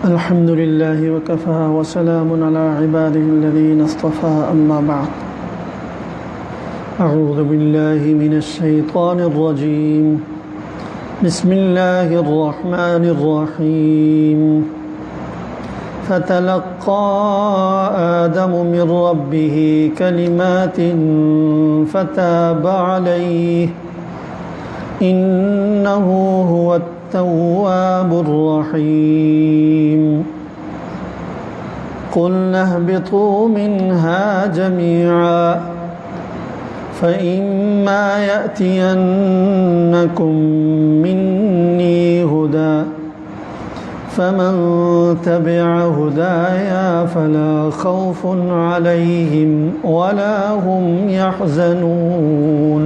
الحمد لله وكفى وسلام على عباده الذين اصطفى أما بعد أعوذ بالله من الشيطان الرجيم بسم الله الرحمن الرحيم فتلقى آدم من ربه كلمات فتاب عليه إنه هو التواب الرحيم قلنا اهبطوا منها جميعا فإما يأتينكم مني هدى فمن تبع هدايا فلا خوف عليهم ولا هم يحزنون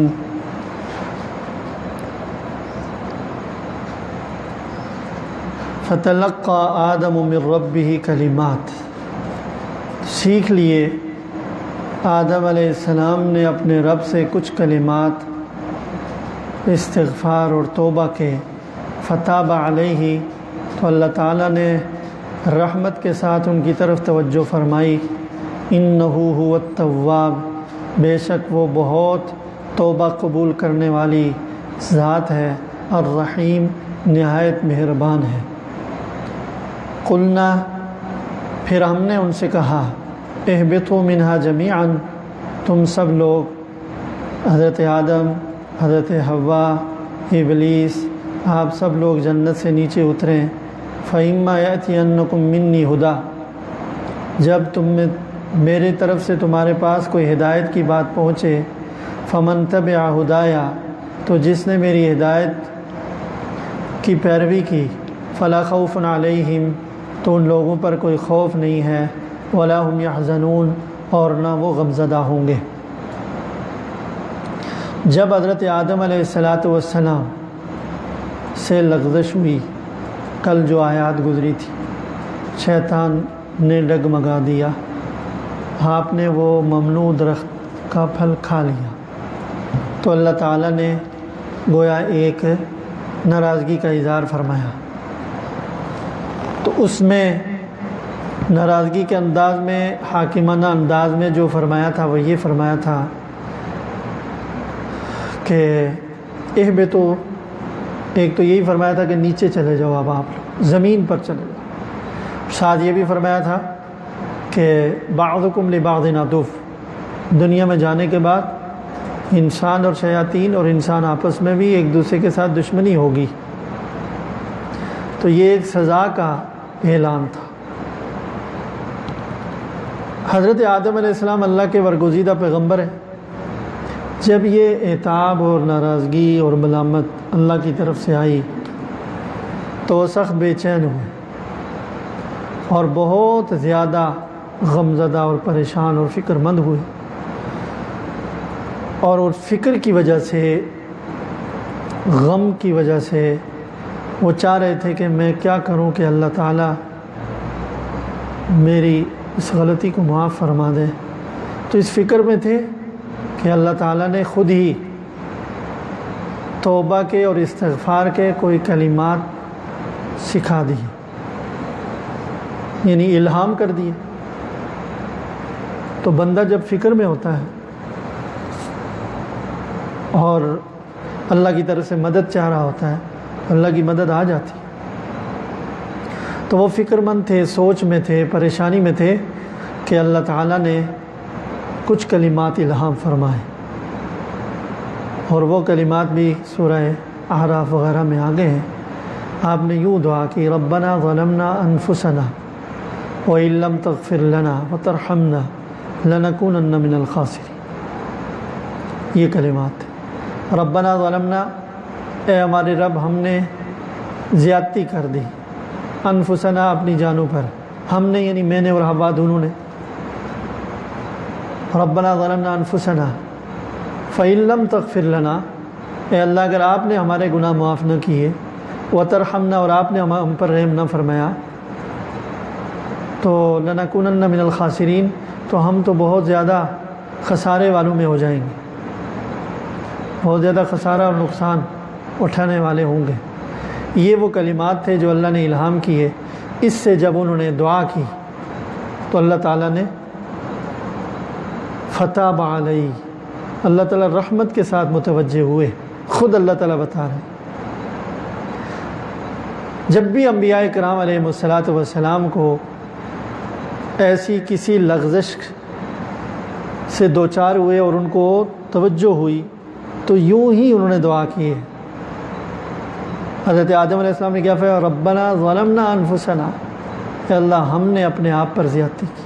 فتلقى آدم من ربه کلمات، سیکھ لیے آدم علیہ السلام نے اپنے رب سے کچھ کلمات، استغفار اور توبہ کے۔ فتاب علیہ، تو اللہ تعالیٰ نے رحمت کے ساتھ ان کی طرف توجہ فرمائی۔ انہ هو التواب، بے شک وہ بہت توبہ قبول کرنے والی ذات ہے، الرحیم، نہایت مہربان ہے۔ قلنا، پھر ہم نے ان سے کہا، اہبطوا منہا جمیعا، تم سب لوگ، حضرت آدم، حضرت حوا، ابلیس، آپ سب لوگ جنت سے نیچے اتریں۔ فَإِمَّا يَأْتِيَنَّكُم مِّنِّي ہُدًى، جب تم میں میرے طرف سے تمہارے پاس کوئی ہدایت کی بات پہنچے، فَمَن تَبِعَ هُدَايَا، تو جس نے میری ہدایت کی پیروی کی، فَلَا خَوْفٌ عَلَيْهِمْ، تو ان لوگوں پر کوئی خوف نہیں ہے، وَلَا هُمْ يَحْزَنُونَ، اور نہ وہ غمزدہ ہوں گے۔ جب حضرت آدم علیہ السلام سے لغزش ہوئی، کل جو آیات گزری تھی، شیطان نے ڈگمگا دیا، آپ نے وہ ممنوع درخت کا پھل کھا لیا، تو اللہ تعالیٰ نے گویا ایک ناراضگی کا اظہار فرمایا۔ تو اس میں ناراضگی کے انداز میں، حاکمانہ انداز میں جو فرمایا تھا وہ یہ فرمایا تھا کہ اہبطوا، ایک تو یہی فرمایا تھا کہ نیچے چلے جاؤ، اب آپ لوگ زمین پر چلے جاؤ۔ ساتھ یہ بھی فرمایا تھا کہ بعضکم لبعض عدو، دنیا میں جانے کے بعد انسان اور شیاطین اور انسان آپس میں بھی ایک دوسرے کے ساتھ دشمنی ہوگی، تو یہ ایک سزا کا اعلان تھا۔ حضرت آدم علیہ السلام اللہ کے برگزیدہ پیغمبر ہیں، جب یہ عتاب اور ناراضگی اور ملامت اللہ کی طرف سے آئی تو وہ سخت بے چین ہوئے اور بہت زیادہ غمزدہ اور پریشان اور فکر مند ہوئے، اور اس فکر کی وجہ سے، غم کی وجہ سے وہ چاہ رہے تھے کہ میں کیا کروں کہ اللہ تعالیٰ میری اس غلطی کو معاف فرما دے۔ تو اس فکر میں تھے کہ اللہ تعالیٰ نے خود ہی توبہ کے اور استغفار کے کوئی کلمات سکھا دی، یعنی الہام کر دیے۔ تو بندہ جب فکر میں ہوتا ہے اور اللہ کی طرف سے مدد چاہ رہا ہوتا ہے، اللہ کی مدد آ جاتی، تو وہ فکر مند تھے، سوچ میں تھے، پریشانی میں تھے کہ اللہ تعالیٰ نے کچھ کلمات الہام فرمائے، اور وہ کلمات بھی سورہ اعراف وغیرہ میں آگے ہیں۔ آپ نے یوں دعا کی، ربنا ظلمنا انفسنا وَإِن لَّمْ تَغْفِرْ لَنَا وَتَرْحَمْنَا لَنَكُونَنَّ مِنَ الْخَاسِرِينَ، یہ کلمات تھے۔ ربنا ظلمنا، اے ہمارے رب ہم نے زیادتی کر دی، انفسنا اپنی جانوں پر، ہم نے یعنی میں نے اور حوا دونوں نے۔ ربنا ظلمنا انفسنا فَإِن لَّمْ تَغْفِرْ لَنَا، اے اللہ اگر آپ نے ہمارے گناہ معاف نہ کیے، وَتَرْحَمْنَا، اور آپ نے ہم پر رحم نہ فرمایا، تو لَنَكُونَنَّ مِنَ الْخَاسِرِينَ، تو ہم تو بہت زیادہ خسارے والوں میں ہو جائیں گے، بہت زیادہ خسارہ اور نقصان اٹھانے والے ہوں گے۔ یہ وہ کلمات تھے جو اللہ نے الہام کیے اس سے جب انہوں نے دعا کی تو اللہ تعالیٰ نے فتاب علیہ، اللہ تعالیٰ رحمت کے ساتھ متوجہ ہوئے، خود اللہ تعالیٰ بتا رہے ہیں۔ جب بھی انبیاء کرام علیہ السلام کو ایسی کسی لغزش سے دوچار ہوئے اور ان کو توجہ ہوئی تو یوں ہی انہوں نے دعا کی ہے۔ حضرت آدم علیہ السلام نے کیا فرمایا؟ ربنا ظلمنا انفسنا، اے اللہ ہم نے اپنے آپ پر زیادتی کی۔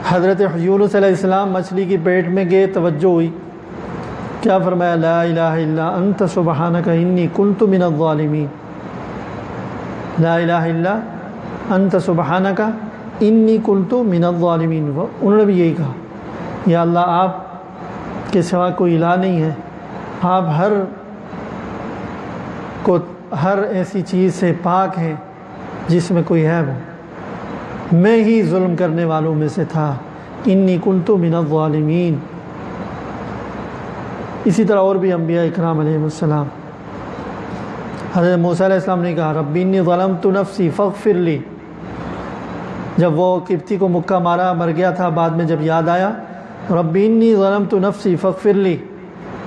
حضرت یونس علیہ السلام مچھلی کی پیٹ میں گئے، توجہ ہوئی، کیا فرمایا؟ لا الہ الا انت سبحانک انی کنت من الظالمین، لا الہ الا انت سبحانک انی کنت من الظالمین۔ انہوں نے بھی یہی کہا، یا اللہ آپ کے سوا کوئی الہ نہیں ہے، آپ ہر ایسی چیز سے پاک ہیں جس میں کوئی عیب ہو، میں ہی ظلم کرنے والوں میں سے تھا، انی کنت من الظالمین۔ اسی طرح اور بھی انبیاء اکرام علیہ السلام، حضرت موسیٰ علیہ السلام نے کہا ربی انی ظلمت نفسی فاغفر لی، جب وہ قبطی کو مکہ مارا، مر گیا تھا، بعد میں جب یاد آیا ربی انی ظلمت نفسی فاغفر لی،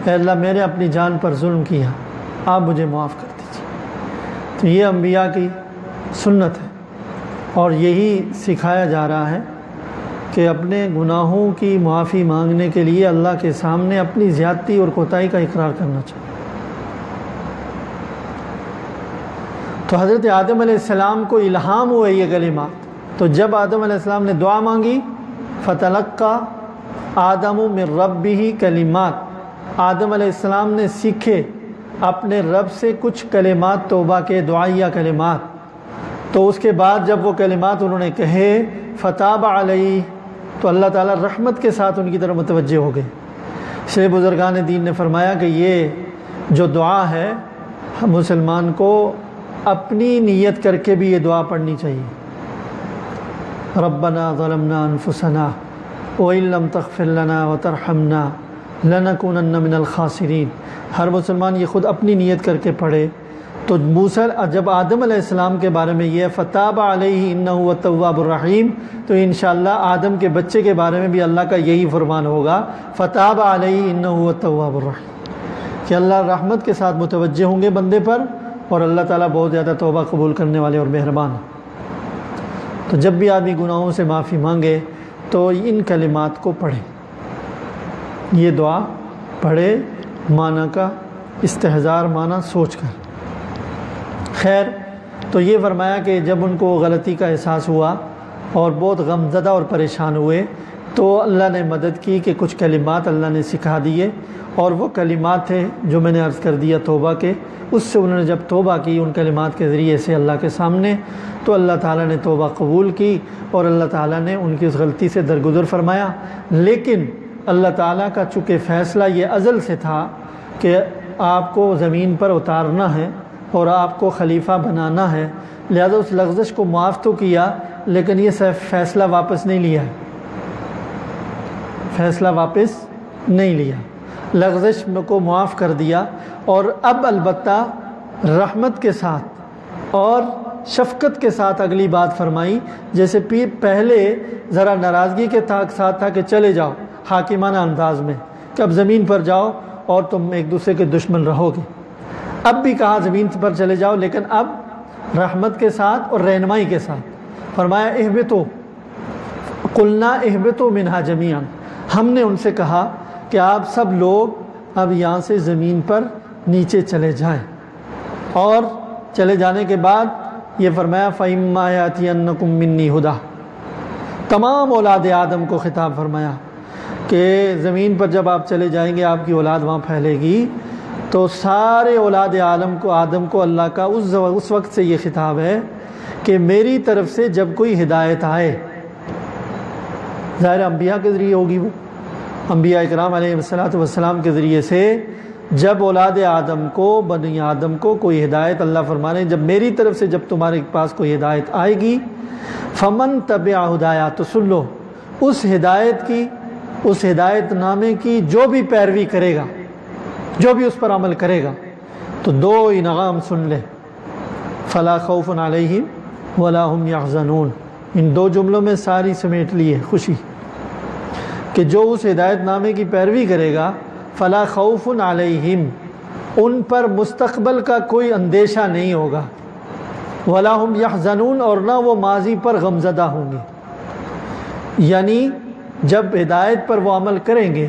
اے اللہ میں نے اپنی جان پر ظلم کیا، آپ مجھے معاف کر دیجیے۔ تو یہ انبیاء کی سنت ہے، اور یہی سکھایا جا رہا ہے کہ اپنے گناہوں کی معافی مانگنے کے لیے اللہ کے سامنے اپنی زیادتی اور کوتاہی کا اقرار کرنا چاہیے۔ تو حضرت آدم علیہ السلام کو الہام ہوئے یہ کلمات، تو جب آدم علیہ السلام نے دعا مانگی فتلقى آدم من ربہ کلمات، آدم علیہ السلام نے سیکھے اپنے رب سے کچھ کلمات، توبہ کے دعائیہ کلمات، تو اس کے بعد جب وہ کلمات انہوں نے کہے فتاب علیہ، تو اللہ تعالیٰ رحمت کے ساتھ ان کی طرف متوجہ ہو گئے۔ اس لیے بزرگان دین نے فرمایا کہ یہ جو دعا ہے مسلمان کو اپنی نیت کر کے بھی یہ دعا پڑھنی چاہیے، ربنا ظلمنا انفسنا وإن لم تغفر لنا وترحمنا لنکونن من الخاسرین۔ ہر مسلمان یہ خود اپنی نیت کر کے پڑھے۔ تو موسیٰ جب آدم علیہ السلام کے بارے میں یہ فتاب علیہ انہ هو التواب الرحیم، تو انشاءاللہ آدم کے بچے کے بارے میں بھی اللہ کا یہی فرمان ہوگا، فتاب علیہ انہ هو التواب الرحیم، کہ اللہ رحمت کے ساتھ متوجہ ہوں گے بندے پر، اور اللہ تعالیٰ بہت زیادہ توبہ قبول کرنے والے اور مہربان ہیں۔ تو جب بھی آدمی گناہوں سے معافی مانگے تو ان کلمات کو پڑھے، یہ دعا پڑھے، معنی کا استحضار، معنی سوچ کر۔ خیر، تو یہ فرمایا کہ جب ان کو غلطی کا احساس ہوا اور بہت غمزدہ اور پریشان ہوئے تو اللہ نے مدد کی کہ کچھ کلمات اللہ نے سکھا دیے، اور وہ کلمات تھے جو میں نے عرض کر دیا توبہ کے، اس سے انہوں نے جب توبہ کی ان کلمات کے ذریعے سے اللہ کے سامنے، تو اللہ تعالیٰ نے توبہ قبول کی اور اللہ تعالیٰ نے ان کی اس غلطی سے درگزر فرمایا۔ لیکن اللہ تعالیٰ کا چونکہ فیصلہ یہ ازل سے تھا کہ آپ کو زمین پر اتارنا ہے اور آپ کو خلیفہ بنانا ہے، لہذا اس لغزش کو معاف تو کیا، لیکن یہ فیصلہ واپس نہیں لیا، فیصلہ واپس نہیں لیا، لغزش کو معاف کر دیا، اور اب البتہ رحمت کے ساتھ اور شفقت کے ساتھ اگلی بات فرمائی، جیسے پہلے ذرا ناراضگی کے ساتھ تھا کہ چلے جاؤ حاکمانہ انداز میں کہ اب زمین پر جاؤ اور تم ایک دوسرے کے دشمن رہو گے، اب بھی کہا زمین پر چلے جاؤ، لیکن اب رحمت کے ساتھ اور رہنمائی کے ساتھ فرمایا اہبطوا، قلنا اہبطوا منہا جمیعا، ہم نے ان سے کہا کہ آپ سب لوگ اب یہاں سے زمین پر نیچے چلے جائیں، اور چلے جانے کے بعد یہ فرمایا فَإِمَّا يَأْتِيَنَّكُم مِّنِّي هُدًى، تمام اولاد آدم کو خطاب فرمایا کہ زمین پر جب آپ چلے جائیں گے، آپ کی اولاد وہاں پھیلے گی، تو سارے اولاد آدم کو اللہ کا اس وقت سے یہ خطاب ہے کہ میری طرف سے جب کوئی ہدایت آئے، ظاہر انبیاء کے ذریعے ہوگی، وہ انبیاء اکرام علیہ السلام کے ذریعے سے جب اولاد آدم کو، بنی آدم کو کوئی ہدایت اللہ فرما رہے ہیں، جب میری طرف سے جب تمہارے پاس کوئی ہدایت آئے گی، فمن تبع ہدایا، تو سن لو اس ہدایت کی، اس ہدایت نامے کی جو بھی پیروی کرے گا، جو بھی اس پر عمل کرے گا، تو دو انعام سن لے، فلا خوف علیہم ولا هم يحزنون، ان دو جملوں میں ساری سمیٹ لی ہے خوشی، کہ جو اس ہدایت نامے کی پیروی کرے گا فلا خوف علیہم، ان پر مستقبل کا کوئی اندیشہ نہیں ہوگا، ولا هم يحزنون، اور نہ وہ ماضی پر غمزدہ ہوں گے۔ یعنی جب ہدایت پر وہ عمل کریں گے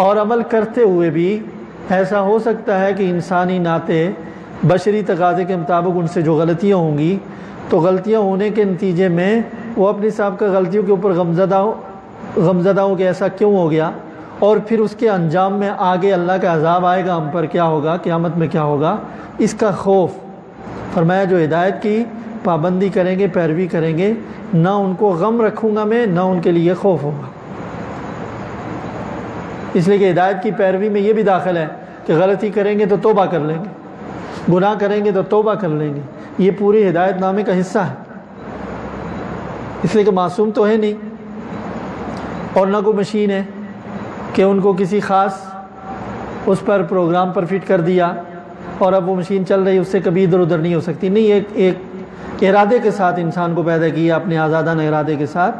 اور عمل کرتے ہوئے بھی ایسا ہو سکتا ہے کہ انسانی ناطے بشری تقاضے کے مطابق ان سے جو غلطیاں ہوں گی تو غلطیاں ہونے کے نتیجے میں وہ اپنی سابقہ غلطیوں کے اوپر غمزدہ ہو کہ ایسا کیوں ہو گیا، اور پھر اس کے انجام میں آگے اللہ کا عذاب آئے گا، ہم پر کیا ہوگا، قیامت میں کیا ہوگا، اس کا خوف۔ فرمایا جو ہدایت کی پابندی کریں گے، پیروی کریں گے، نہ ان کو غم رکھوں گا میں، نہ ان کے لیے خوف ہوگا۔ اس لیے کہ ہدایت کی پیروی میں یہ بھی داخل ہے کہ غلطی کریں گے تو توبہ کر لیں گے، گناہ کریں گے تو توبہ کر لیں گے، یہ پوری ہدایت نامے کا حصہ ہے۔ اس لیے کہ معصوم تو ہے نہیں، اور نہ کوئی مشین ہے کہ ان کو کسی خاص اس پر پروگرام پر فٹ کر دیا اور اب وہ مشین چل رہی، اس سے کبھی ادھر ادھر نہیں ہو سکتی۔ نہیں، ایک ارادے کے ساتھ انسان کو پیدا کیا، اپنے آزادانہ ارادے کے ساتھ،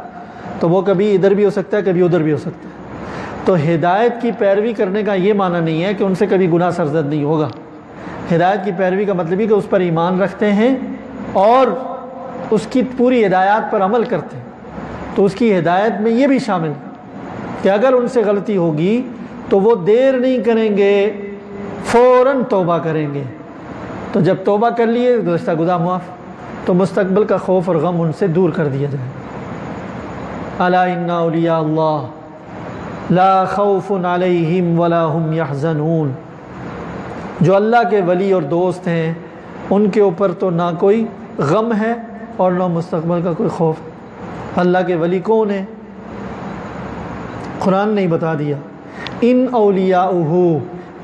تو وہ کبھی ادھر بھی ہو سکتا ہے، کبھی ادھر بھی ہو سکتا ہے۔ تو ہدایت کی پیروی کرنے کا یہ معنی نہیں ہے کہ ان سے کبھی گناہ سرزد نہیں ہوگا۔ ہدایت کی پیروی کا مطلب یہ کہ اس پر ایمان رکھتے ہیں اور اس کی پوری ہدایات پر عمل کرتے ہیں، تو اس کی ہدایت میں یہ بھی شامل ہے کہ اگر ان سے غلطی ہوگی تو وہ دیر نہیں کریں گے، فوراً توبہ کریں گے۔ تو جب توبہ کر لیے گزشتہ گناہ معاف، تو مستقبل کا خوف اور غم ان سے دور کر دیا جائے۔ الا ان اولیاء اللہ لا خوف علیہم ولا هم یحزنون، جو اللہ کے ولی اور دوست ہیں ان کے اوپر تو نہ کوئی غم ہے اور نہ مستقبل کا کوئی خوف۔ اللہ کے ولی کون ہیں؟ قرآن نے بتا دیا، ان اولیاءہ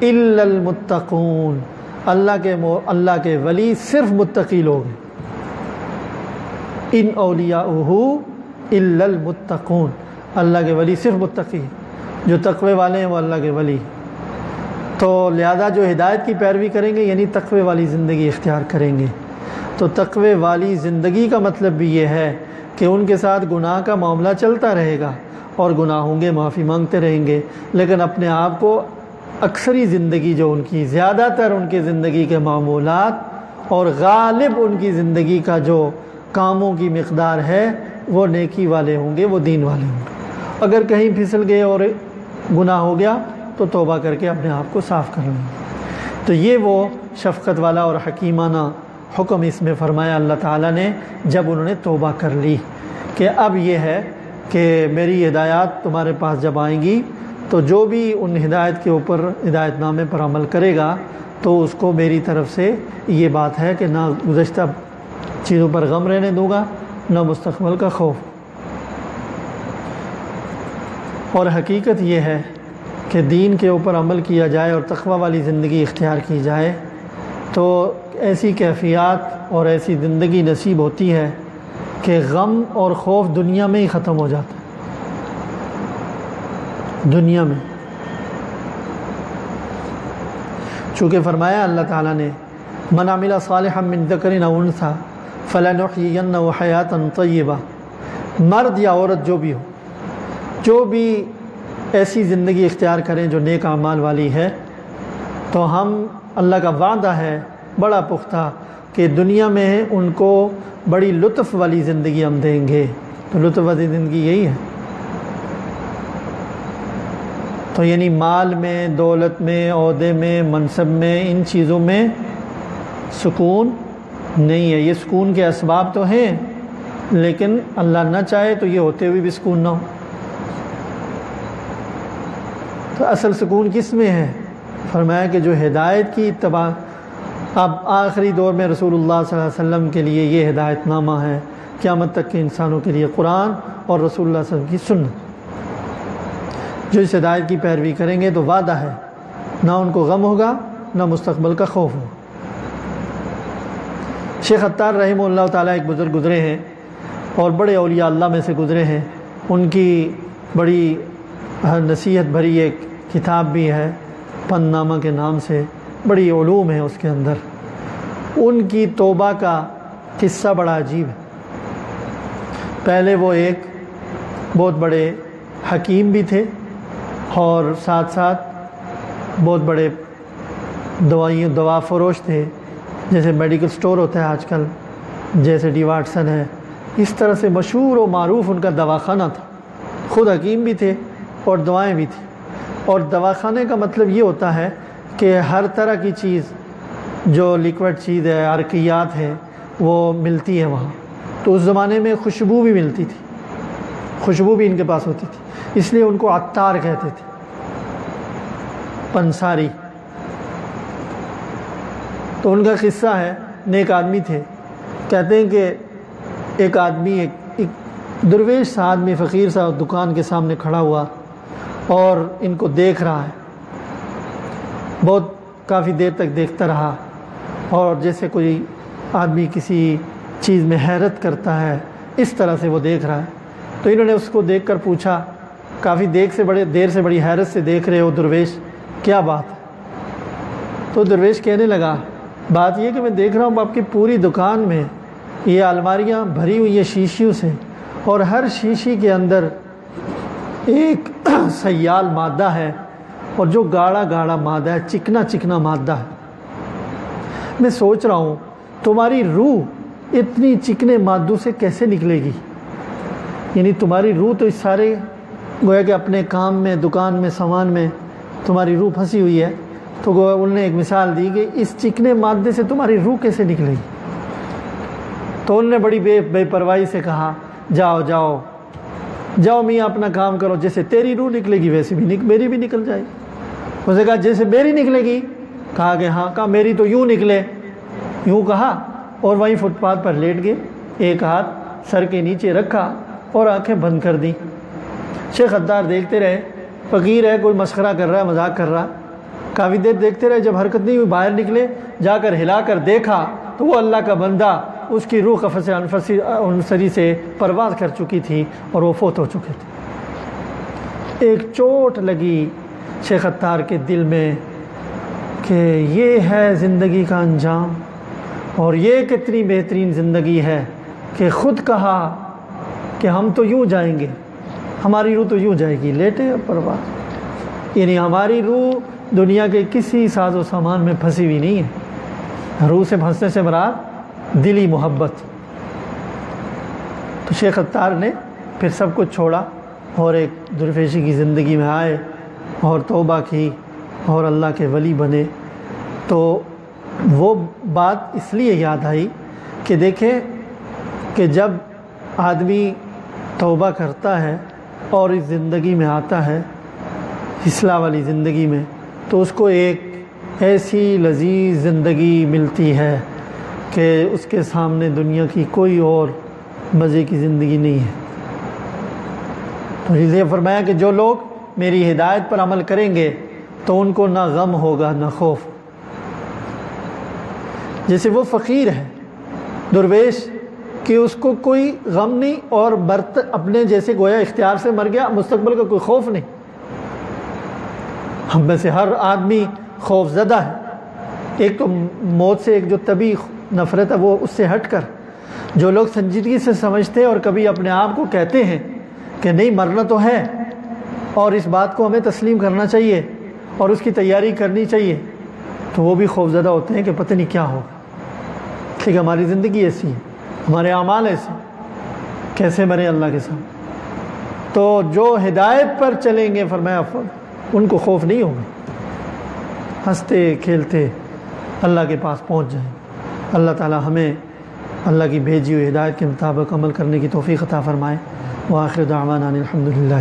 الا المتقون، اللہ کے ولی صرف متقی لوگ ہیں۔ ان اولیاءہ الا المتقون، اللہ کے ولی صرف متقی ہیں، جو تقوی والے ہیں وہ اللہ کے ولی۔ تو لہذا جو ہدایت کی پیروی کریں گے یعنی تقوی والی زندگی اختیار کریں گے۔ تو تقوی والی زندگی کا مطلب بھی یہ ہے کہ ان کے ساتھ گناہ کا معاملہ چلتا رہے گا اور گناہ ہوں گے، معافی مانگتے رہیں گے، لیکن اپنے آپ کو اکثری زندگی جو ان کی، زیادہ تر ان کی زندگی کے معمولات اور غالب ان کی زندگی کا جو کاموں کی مقدار ہے وہ نیکی والے ہوں گے، وہ دین والے ہوں گے۔ اگر کہیں پھسل گئے اور گناہ ہو گیا تو توبہ کر کے اپنے آپ کو صاف کر لیں۔ تو یہ وہ شفقت والا اور حکیمانہ حکم اس میں فرمایا اللہ تعالیٰ نے جب انہوں نے توبہ کر لی، کہ اب یہ ہے کہ میری ہدایات تمہارے پاس جب آئیں گی تو جو بھی ان ہدایت کے اوپر، ہدایت نامے پر عمل کرے گا تو اس کو میری طرف سے یہ بات ہے کہ نہ گزشتہ چیزوں پر غم رہنے دوں گا، نہ مستقبل کا خوف۔ اور حقیقت یہ ہے کہ دین کے اوپر عمل کیا جائے اور تقوی والی زندگی اختیار کی جائے تو ایسی کیفیات اور ایسی زندگی نصیب ہوتی ہے کہ غم اور خوف دنیا میں ہی ختم ہو جاتا ہے۔ دنیا میں، چونکہ فرمایا اللہ تعالیٰ نے من عمل صالحا من ذکر او انثی فلنحیینہ حیاتا طیبہ، مرد یا عورت جو بھی ایسی زندگی اختیار کریں جو نیک اعمال والی ہے، تو ہم اللہ کا وعدہ ہے بڑا پختہ کہ دنیا میں ان کو بڑی لطف والی زندگی ہم دیں گے۔ تو لطف والی زندگی یہی ہے۔ تو یعنی مال میں، دولت میں، عہدے میں، منصب میں، ان چیزوں میں سکون نہیں ہے۔ یہ سکون کے اسباب تو ہیں، لیکن اللہ نہ چاہے تو یہ ہوتے ہوئے بھی سکون نہ ہو۔ تو اصل سکون کس میں ہے؟ فرمایا کہ جو ہدایت کی اتباع، اب آخری دور میں رسول اللہ صلی اللہ علیہ وسلم کے لیے یہ ہدایت نامہ ہے، قیامت تک کے انسانوں کے لیے قرآن اور رسول اللہ صلی اللہ علیہ وسلم کی سنت۔ جو اس ہدایت کی پیروی کریں گے تو وعدہ ہے نہ ان کو غم ہوگا نہ مستقبل کا خوف ہوگا۔ شیخ عطار رحمہ اللہ تعالیٰ ایک بزرگ گزرے ہیں اور بڑے اولیاء اللہ میں سے گزرے ہیں، ان کی بڑی نصیحت بھری ایک کتاب بھی ہے پن نامہ کے نام سے، بڑی علوم ہے اس کے اندر۔ ان کی توبہ کا قصہ بڑا عجیب ہے۔ پہلے وہ ایک بہت بڑے حکیم بھی تھے اور ساتھ ساتھ بہت بڑے دوا فروش تھے، جیسے میڈیکل سٹور ہوتا ہے آج کل، جیسے ڈی واٹسن ہے، اس طرح سے مشہور و معروف ان کا دواخانہ تھا۔ خود حکیم بھی تھے اور دوائیں بھی تھیں۔ اور دواخانے کا مطلب یہ ہوتا ہے کہ ہر طرح کی چیز جو لیکوڈ چیز ہے، عرقیات ہے، وہ ملتی ہے وہاں۔ تو اس زمانے میں خوشبو بھی ملتی تھی، خوشبو بھی ان کے پاس ہوتی تھی، اس لیے ان کو عطار کہتے تھے، پنساری۔ تو ان کا قصہ ہے، نیک آدمی تھے۔ کہتے ہیں کہ ایک آدمی ایک درویش سا آدمی، فقیر سا دکان کے سامنے کھڑا ہوا اور ان کو دیکھ رہا ہے، بہت کافی دیر تک دیکھتا رہا، اور جیسے کوئی آدمی کسی چیز میں حیرت کرتا ہے اس طرح سے وہ دیکھ رہا ہے۔ تو انہوں نے اس کو دیکھ کر پوچھا، کافی دیر سے بڑی حیرت سے دیکھ رہے ہو درویش، کیا بات ہے؟ تو درویش کہنے لگا، بات یہ کہ میں دیکھ رہا ہوں آپ کی پوری دکان میں یہ الماریاں بھری ہوئی ہیں شیشیوں سے، اور ہر شیشی کے اندر ایک سیال مادہ ہے، اور جو گاڑھا گاڑھا مادہ ہے، چکنا چکنا مادہ ہے۔ میں سوچ رہا ہوں تمہاری روح اتنی چکنے مادوں سے کیسے نکلے گی؟ یعنی تمہاری روح تو اس سارے گویا کہ اپنے کام میں، دکان میں، سامان میں تمہاری روح پھنسی ہوئی ہے۔ تو انہوں نے ایک مثال دی کہ اس چکنے مادے سے تمہاری روح کیسے نکلے گی؟ تو انہوں نے بڑی بے پرواہی سے کہا، جاؤ جاؤ جاؤ میاں اپنا کام کرو، جیسے تیری روح نکلے گی ویسے بھی میری بھی نکل جائے گی۔ اس نے کہا جیسے میری نکلے گی؟ کہا کہ ہاں۔ کہا میری تو یوں نکلے، یوں کہا، اور وہیں فٹ پاتھ پر لیٹ گئے، ایک ہاتھ سر کے نیچے رکھا اور آنکھیں بند کر دی۔ شیخ عطار دیکھتے رہے، فقیر ہے، کوئی مسخرہ کر رہا ہے، مذاق کر رہا، کافی دیر دیکھتے رہے۔ جب حرکت نہیں ہوئی، باہر نکلے، جا کر ہلا کر دیکھا تو وہ اللہ کا بندہ، اس کی روح قفس انفسی سے پرواز کر چکی تھی اور وہ فوت ہو چکے تھے۔ ایک چوٹ لگی شیخ عطار کے دل میں کہ یہ ہے زندگی کا انجام، اور یہ کتنی بہترین زندگی ہے کہ خود کہا کہ ہم تو یوں جائیں گے، ہماری روح تو یوں جائے گی، لیٹے پرواز۔ یعنی ہماری روح دنیا کے کسی ساز و سامان میں پھنسی ہوئی نہیں ہے۔ روح سے پھنسنے سے مراد دلی محبت۔ تو شیخ عطار نے پھر سب کچھ چھوڑا اور ایک درویشی کی زندگی میں آئے اور توبہ کی اور اللہ کے ولی بنے۔ تو وہ بات اس لیے یاد آئی کہ دیکھیں کہ جب آدمی توبہ کرتا ہے اور اس زندگی میں آتا ہے، اصلاح والی زندگی میں، تو اس کو ایک ایسی لذیذ زندگی ملتی ہے کہ اس کے سامنے دنیا کی کوئی اور مزے کی زندگی نہیں ہے۔ تو اس لیے فرمایا کہ جو لوگ میری ہدایت پر عمل کریں گے تو ان کو نہ غم ہوگا نہ خوف۔ جیسے وہ فقیر ہے، درویش، کہ اس کو کوئی غم نہیں اور اپنے جیسے گویا اختیار سے مر گیا، مستقبل کا کوئی خوف نہیں۔ ہم میں سے ہر آدمی خوف زدہ ہے۔ ایک تو موت سے ایک جو طبی نفرت ہے، وہ اس سے ہٹ کر جو لوگ سنجیدگی سے سمجھتے ہیں اور کبھی اپنے آپ کو کہتے ہیں کہ نہیں مرنا تو ہے اور اس بات کو ہمیں تسلیم کرنا چاہیے اور اس کی تیاری کرنی چاہیے، تو وہ بھی خوف زدہ ہوتے ہیں کہ پتہ نہیں کیا ہوگا، کہ ہماری زندگی ایسی ہے، ہمارے اعمال ایسے، کیسے مرے اللہ کے ساتھ۔ تو جو ہدایت پر چلیں گے فرمایا ان کو خوف نہیں ہوگا، ہنستے کھیلتے اللہ کے پاس پہنچ جائیں۔ اللہ تعالی ہمیں اللہ کی بھیجی ہوئی ہدایت کے مطابق عمل کرنے کی توفیق عطا فرمائے۔ وآخر دعوانا الحمدللہ۔